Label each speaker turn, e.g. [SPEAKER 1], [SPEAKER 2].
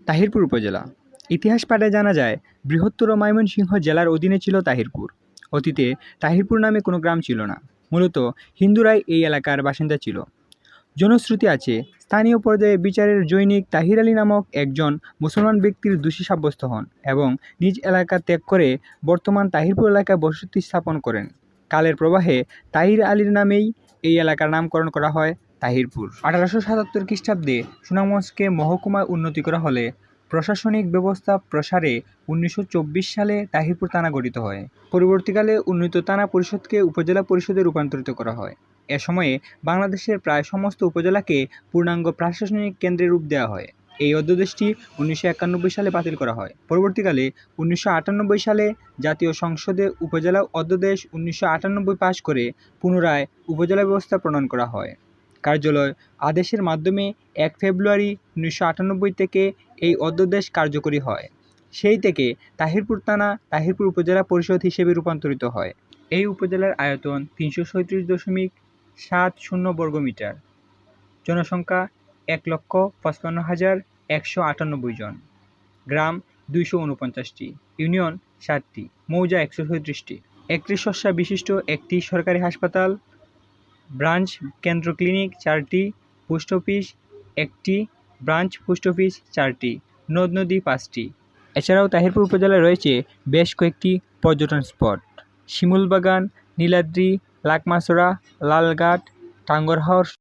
[SPEAKER 1] তাহিরপুর উপজেলা। ইতিহাস পাঠে জানা যায়, বৃহত্তর ময়মনসিংহ জেলার অধীনে ছিল তাহিরপুর। অতীতে তাহিরপুর নামে কোনো গ্রাম ছিল না। মূলত হিন্দুরাই এই এলাকার বাসিন্দা ছিল। জনশ্রুতি আছে, স্থানীয় পর্যায়ে বিচারের জৈনিক তাহির আলী নামক একজন মুসলমান ব্যক্তির দোষী সাব্যস্ত হন এবং নিজ এলাকা ত্যাগ করে বর্তমান তাহিরপুর এলাকায় বসতি স্থাপন করেন। কালের প্রবাহে তাহির আলীর নামেই এই এলাকার নামকরণ করা হয় তাহিরপুর। 1877 খ্রিস্টাব্দে সুনামগঞ্জকে মহকুমায় উন্নতি করা হলে প্রশাসনিক ব্যবস্থা প্রসারে 1924 সালে তাহিরপুর থানা গঠিত হয়। পরবর্তীকালে উন্নীত থানা পরিষদকে উপজেলা পরিষদে রূপান্তরিত করা হয়। এ সময়ে বাংলাদেশের প্রায় সমস্ত উপজেলাকে পূর্ণাঙ্গ প্রশাসনিক কেন্দ্রে রূপ দেওয়া হয়। এই অধ্যাদেশটি 1991 সালে বাতিল করা হয়। পরবর্তীকালে 1998 সালে জাতীয় সংসদে উপজেলা অধ্যাদেশ 1998 পাস করে পুনরায় উপজেলা ব্যবস্থা প্রণয়ন করা হয়। কার্যালয় আদেশের মাধ্যমে 1 ফেব্রুয়ারি 1998 থেকে এই অধ্যাদেশ কার্যকরী হয়। সেই থেকে তাহিরপুর থানা তাহিরপুর উপজেলা পরিষদ হিসেবে রূপান্তরিত হয়। এই উপজেলার আয়তন 337.70 বর্গমিটার। জনসংখ্যা 1,55,198 জন। গ্রাম 249টি, ইউনিয়ন 7টি, মৌজা 137টি। 31 শয্যা বিশিষ্ট একটি সরকারি হাসপাতাল, ব্রাঞ্চ কেন্দ্র ক্লিনিক 4টি, পোস্ট অফিস 1টি, ব্রাঞ্চ পোস্ট অফিস 4টি, নদ নদী 5টি। এছাড়াও তাহিরপুর উপজেলায় রয়েছে বেশ কয়েকটি পর্যটন স্পট: শিমুলবাগান, নীলাদ্রি, লাকমাছড়া, লালঘাট, টাঙ্গরহাওর।